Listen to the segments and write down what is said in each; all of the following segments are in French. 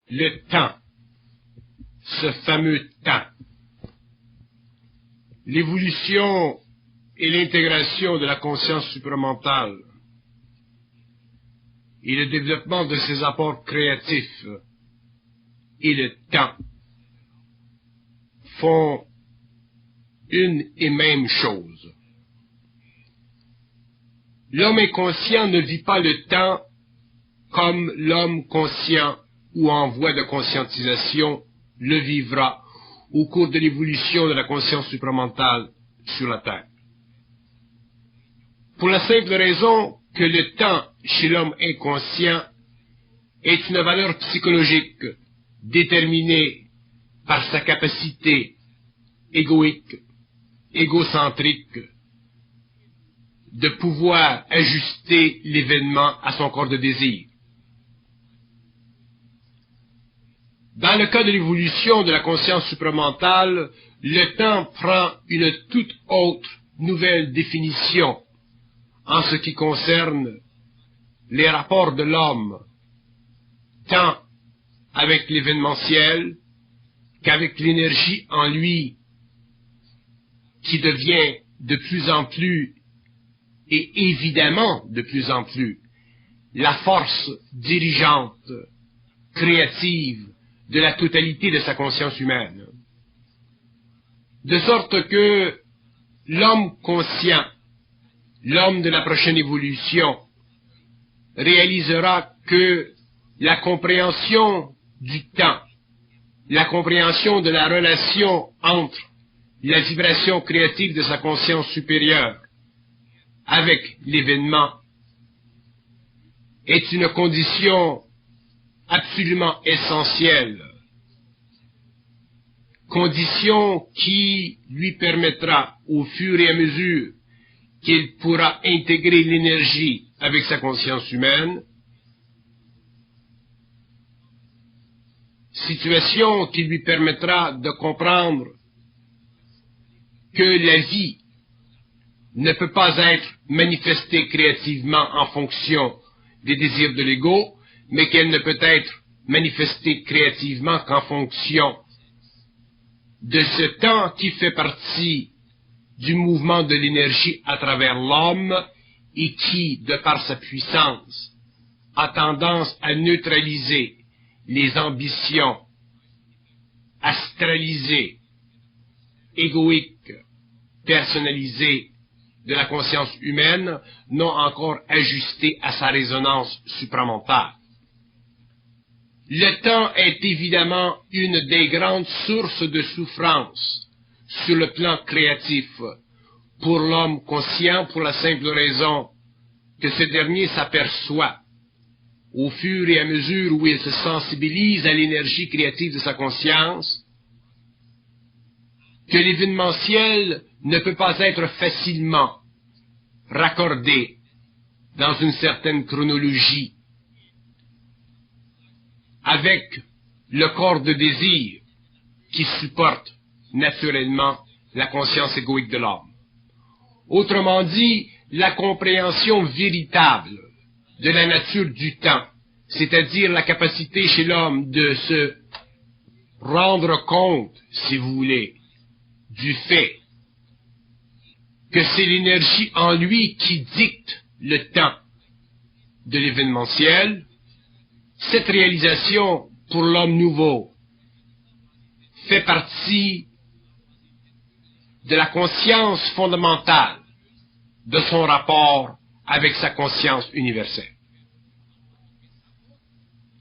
le temps, ce fameux temps. L'évolution et l'intégration de la conscience supramentale et le développement de ses apports créatifs et le temps font une et même chose. L'homme inconscient ne vit pas le temps comme l'homme conscient ou en voie de conscientisation le vivra au cours de l'évolution de la conscience supramentale sur la Terre. Pour la simple raison que le temps chez l'homme inconscient est une valeur psychologique déterminée par sa capacité égoïque, égocentrique, de pouvoir ajuster l'événement à son corps de désir. Dans le cas de l'évolution de la conscience supramentale, le temps prend une toute autre nouvelle définition en ce qui concerne les rapports de l'homme, tant avec l'événementiel qu'avec l'énergie en lui, qui devient de plus en plus, et évidemment de plus en plus, la force dirigeante, créative, de la totalité de sa conscience humaine. De sorte que l'homme conscient, l'homme de la prochaine évolution, réalisera que la compréhension du temps, la compréhension de la relation entre la vibration créative de sa conscience supérieure avec l'événement est une condition absolument essentielle, condition qui lui permettra, au fur et à mesure qu'il pourra intégrer l'énergie avec sa conscience humaine, situation qui lui permettra de comprendre que la vie ne peut pas être manifestée créativement en fonction des désirs de l'ego, mais qu'elle ne peut être manifestée créativement qu'en fonction de ce temps qui fait partie du mouvement de l'énergie à travers l'homme et qui, de par sa puissance, a tendance à neutraliser les ambitions astralisées, égoïques, personnalisées de la conscience humaine, non encore ajustées à sa résonance supramentale. Le temps est évidemment une des grandes sources de souffrance sur le plan créatif pour l'homme conscient, pour la simple raison que ce dernier s'aperçoit, au fur et à mesure où il se sensibilise à l'énergie créative de sa conscience, que l'événementiel ne peut pas être facilement raccordé dans une certaine chronologie avec le corps de désir qui supporte naturellement la conscience égoïque de l'homme. Autrement dit, la compréhension véritable de la nature du temps, c'est-à-dire la capacité chez l'homme de se rendre compte, si vous voulez, du fait que c'est l'énergie en lui qui dicte le temps de l'événementiel. Cette réalisation pour l'homme nouveau fait partie de la conscience fondamentale de son rapport avec sa conscience universelle.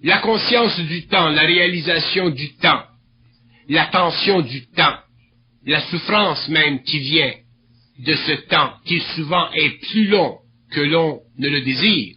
La conscience du temps, la réalisation du temps, l'attention du temps, la souffrance même qui vient de ce temps, qui souvent est plus long que l'on ne le désire,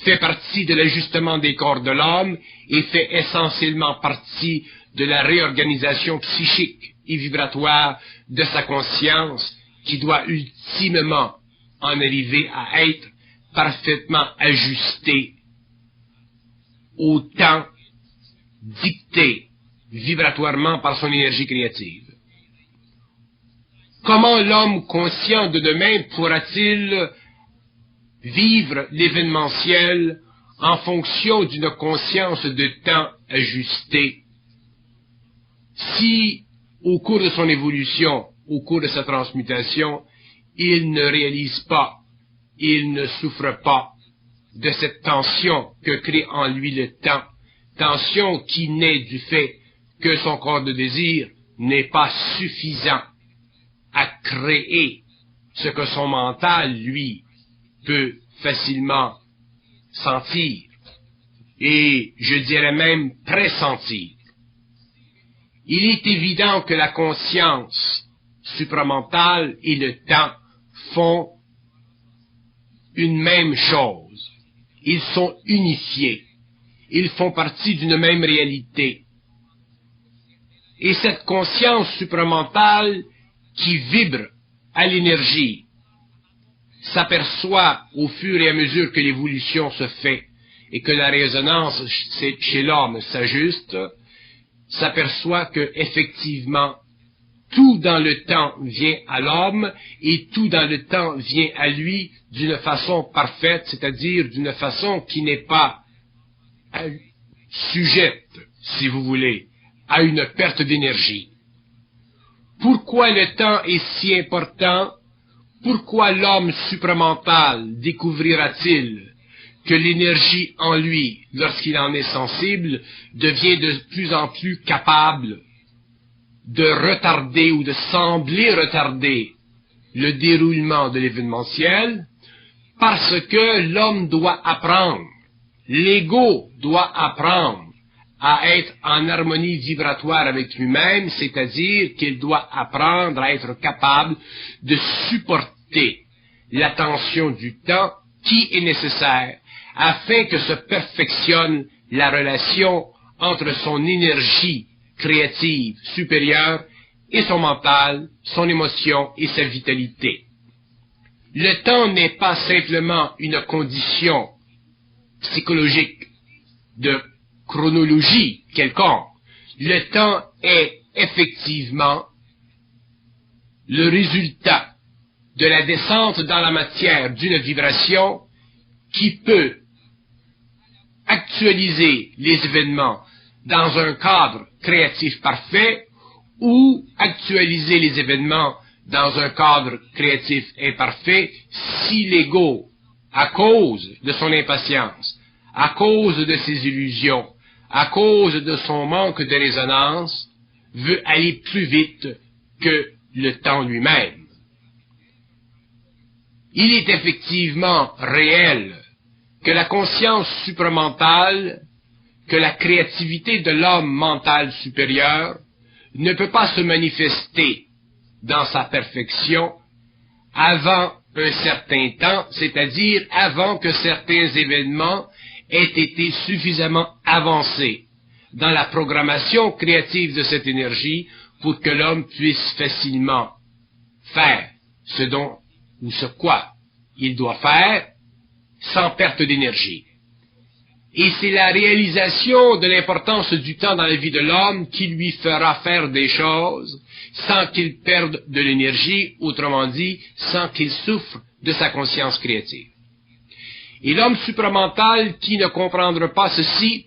fait partie de l'ajustement des corps de l'homme et fait essentiellement partie de la réorganisation psychique et vibratoire de sa conscience qui doit ultimement en arriver à être parfaitement ajustée au temps dicté vibratoirement par son énergie créative. Comment l'homme conscient de demain pourra-t-il vivre l'événementiel en fonction d'une conscience de temps ajustée, si, au cours de son évolution, au cours de sa transmutation, il ne réalise pas, il ne souffre pas de cette tension que crée en lui le temps, tension qui naît du fait que son corps de désir n'est pas suffisant à créer ce que son mental, lui, peut facilement sentir, et je dirais même pressentir. Il est évident que la conscience supramentale et le temps font une même chose. Ils sont unifiés. Ils font partie d'une même réalité. Et cette conscience supramentale qui vibre à l'énergie s'aperçoit au fur et à mesure que l'évolution se fait et que la résonance chez l'homme s'ajuste, s'aperçoit que effectivement tout dans le temps vient à l'homme et tout dans le temps vient à lui d'une façon parfaite, c'est-à-dire d'une façon qui n'est pas sujette, si vous voulez, à une perte d'énergie. Pourquoi le temps est si important? Pourquoi l'homme supramental découvrira-t-il que l'énergie en lui, lorsqu'il en est sensible, devient de plus en plus capable de retarder ou de sembler retarder le déroulement de l'événementiel? Parce que l'homme doit apprendre, l'ego doit apprendre à être en harmonie vibratoire avec lui-même, c'est-à-dire qu'il doit apprendre à être capable de supporter la tension du temps qui est nécessaire afin que se perfectionne la relation entre son énergie créative supérieure et son mental, son émotion et sa vitalité. Le temps n'est pas simplement une condition psychologique de chronologie quelconque. Le temps est effectivement le résultat de la descente dans la matière d'une vibration qui peut actualiser les événements dans un cadre créatif parfait ou actualiser les événements dans un cadre créatif imparfait si l'ego, à cause de son impatience, à cause de ses illusions, à cause de son manque de résonance, veut aller plus vite que le temps lui-même. Il est effectivement réel que la conscience supramentale, que la créativité de l'homme mental supérieur ne peut pas se manifester dans sa perfection avant un certain temps, c'est-à-dire avant que certains événements aient été suffisamment avancés dans la programmation créative de cette énergie pour que l'homme puisse facilement faire ce dont ou ce quoi il doit faire sans perte d'énergie. Et c'est la réalisation de l'importance du temps dans la vie de l'homme qui lui fera faire des choses sans qu'il perde de l'énergie, autrement dit, sans qu'il souffre de sa conscience créative. Et l'homme supramental qui ne comprendra pas ceci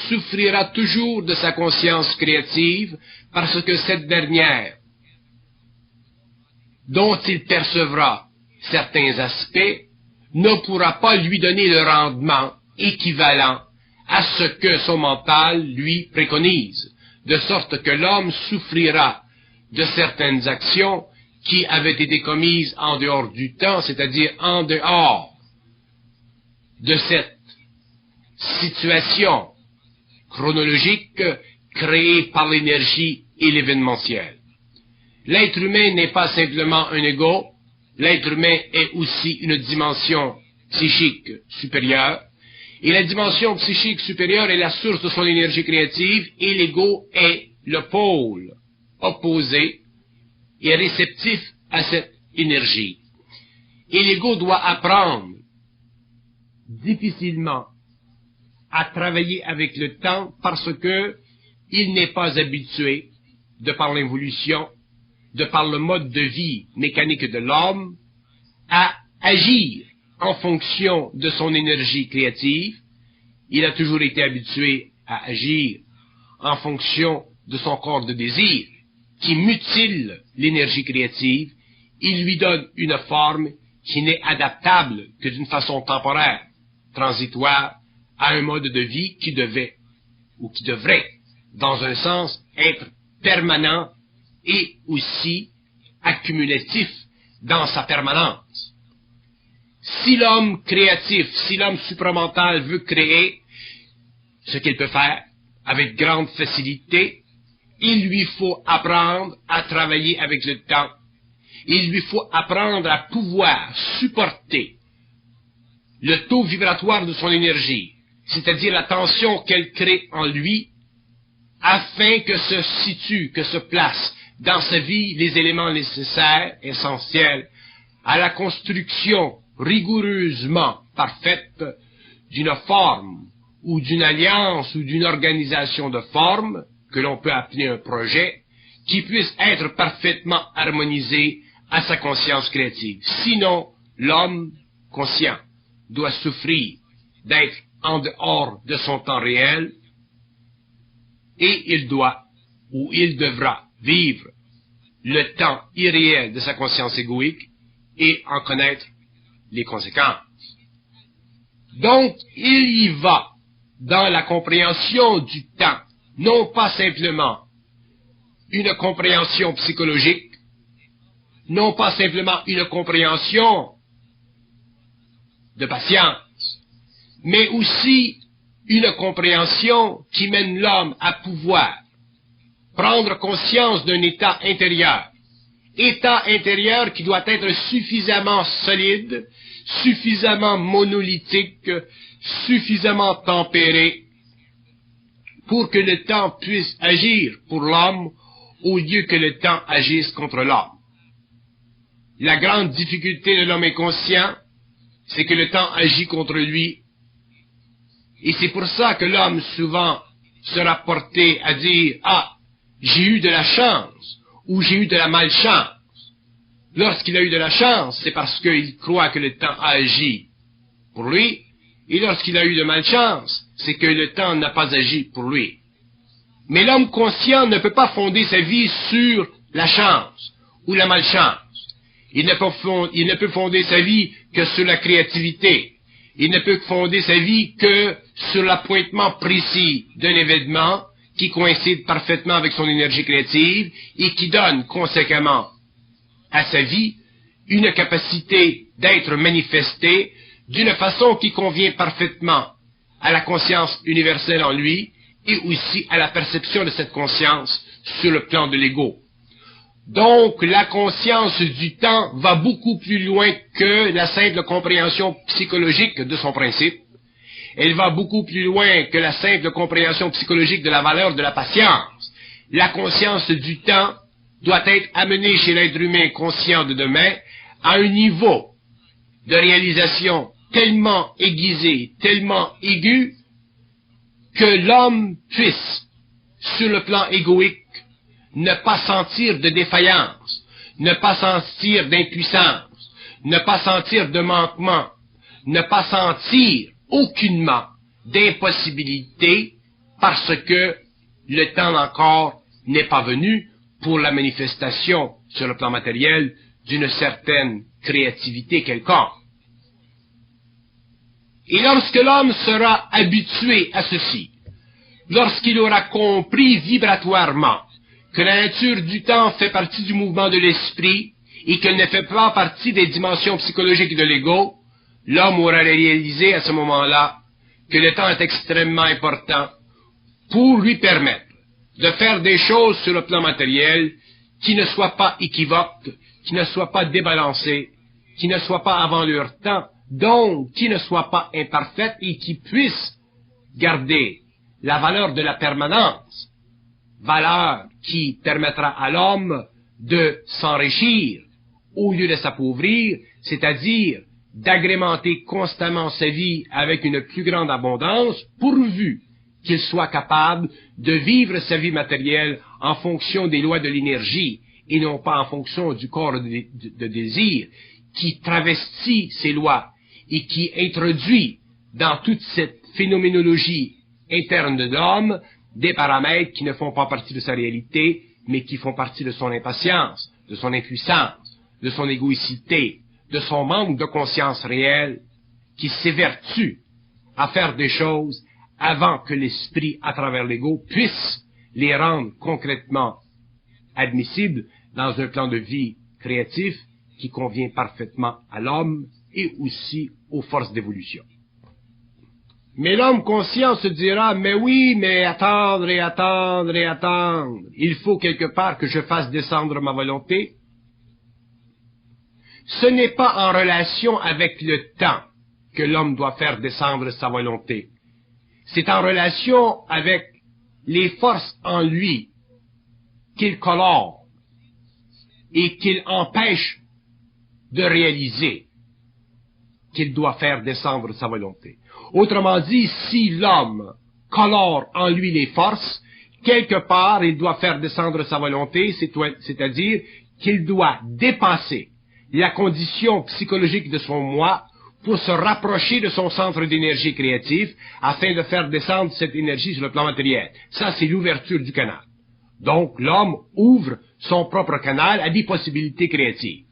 souffrira toujours de sa conscience créative parce que cette dernière, dont il percevra certains aspects, ne pourra pas lui donner le rendement équivalent à ce que son mental lui préconise, de sorte que l'homme souffrira de certaines actions qui avaient été commises en dehors du temps, c'est-à-dire en dehors de cette situation chronologique créée par l'énergie et l'événementiel. L'être humain n'est pas simplement un ego, l'être humain est aussi une dimension psychique supérieure, et la dimension psychique supérieure est la source de son énergie créative, et l'ego est le pôle opposé et réceptif à cette énergie. Et l'ego doit apprendre difficilement à travailler avec le temps parce que il n'est pas habitué, de par l'évolution, de par le mode de vie mécanique de l'homme, à agir en fonction de son énergie créative, il a toujours été habitué à agir en fonction de son corps de désir, qui mutile l'énergie créative, il lui donne une forme qui n'est adaptable que d'une façon temporaire, transitoire, à un mode de vie qui devait, ou qui devrait, dans un sens, être permanent et aussi accumulatif dans sa permanence. Si l'homme créatif, si l'homme supramental veut créer, ce qu'il peut faire avec grande facilité, il lui faut apprendre à travailler avec le temps. Il lui faut apprendre à pouvoir supporter le taux vibratoire de son énergie, c'est-à-dire la tension qu'elle crée en lui, afin que se situent, que se placent dans sa vie les éléments nécessaires, essentiels, à la construction rigoureusement parfaite d'une forme, ou d'une alliance, ou d'une organisation de forme, que l'on peut appeler un projet, qui puisse être parfaitement harmonisé à sa conscience créative. Sinon, l'homme conscient doit souffrir d'être en dehors de son temps réel, et il doit, ou il devra, vivre le temps irréel de sa conscience égoïque et en connaître les conséquences. Donc, il y va dans la compréhension du temps, non pas simplement une compréhension psychologique, non pas simplement une compréhension de patience, mais aussi une compréhension qui mène l'homme à pouvoir prendre conscience d'un état intérieur qui doit être suffisamment solide, suffisamment monolithique, suffisamment tempéré, pour que le temps puisse agir pour l'homme au lieu que le temps agisse contre l'homme. La grande difficulté de l'homme inconscient, c'est que le temps agit contre lui. Et c'est pour ça que l'homme souvent sera porté à dire « Ah, j'ai eu de la chance » ou « j'ai eu de la malchance ». Lorsqu'il a eu de la chance, c'est parce qu'il croit que le temps a agi pour lui. Et lorsqu'il a eu de malchance, c'est que le temps n'a pas agi pour lui. Mais l'homme conscient ne peut pas fonder sa vie sur la chance ou la malchance. Il ne peut fonder sa vie que sur la créativité. Il ne peut fonder sa vie que sur l'appointement précis d'un événement qui coïncide parfaitement avec son énergie créative et qui donne conséquemment à sa vie une capacité d'être manifestée d'une façon qui convient parfaitement à la conscience universelle en lui et aussi à la perception de cette conscience sur le plan de l'ego. Donc, la conscience du temps va beaucoup plus loin que la simple compréhension psychologique de son principe. Elle va beaucoup plus loin que la simple compréhension psychologique de la valeur de la patience. La conscience du temps doit être amenée chez l'être humain conscient de demain à un niveau de réalisation tellement aiguisé, tellement aigu, que l'homme puisse, sur le plan égoïque, ne pas sentir de défaillance, ne pas sentir d'impuissance, ne pas sentir de manquement, ne pas sentir aucunement d'impossibilité parce que le temps encore n'est pas venu pour la manifestation sur le plan matériel d'une certaine créativité quelconque. Et lorsque l'homme sera habitué à ceci, lorsqu'il aura compris vibratoirement que la nature du temps fait partie du mouvement de l'esprit et qu'elle ne fait pas partie des dimensions psychologiques de l'ego, l'homme aura réalisé à ce moment-là que le temps est extrêmement important pour lui permettre de faire des choses sur le plan matériel qui ne soient pas équivoques, qui ne soient pas débalancées, qui ne soient pas avant leur temps, donc qui ne soient pas imparfaites et qui puissent garder la valeur de la permanence, valeur qui permettra à l'homme de s'enrichir au lieu de s'appauvrir, c'est-à-dire d'agrémenter constamment sa vie avec une plus grande abondance, pourvu qu'il soit capable de vivre sa vie matérielle en fonction des lois de l'énergie et non pas en fonction du corps de désir qui travestit ces lois et qui introduit dans toute cette phénoménologie interne de l'homme des paramètres qui ne font pas partie de sa réalité, mais qui font partie de son impatience, de son impuissance, de son égoïcité, de son manque de conscience réelle, qui s'évertue à faire des choses avant que l'esprit, à travers l'ego, puisse les rendre concrètement admissibles dans un plan de vie créatif qui convient parfaitement à l'homme et aussi aux forces d'évolution. Mais l'homme conscient se dira, mais oui, mais attendre et attendre et attendre. Il faut quelque part que je fasse descendre ma volonté. Ce n'est pas en relation avec le temps que l'homme doit faire descendre sa volonté. C'est en relation avec les forces en lui qu'il colore et qu'il empêche de réaliser qu'il doit faire descendre sa volonté. Autrement dit, si l'homme colore en lui les forces, quelque part il doit faire descendre sa volonté, c'est-à-dire qu'il doit dépasser la condition psychologique de son moi pour se rapprocher de son centre d'énergie créative afin de faire descendre cette énergie sur le plan matériel. Ça, c'est l'ouverture du canal. Donc, l'homme ouvre son propre canal à des possibilités créatives.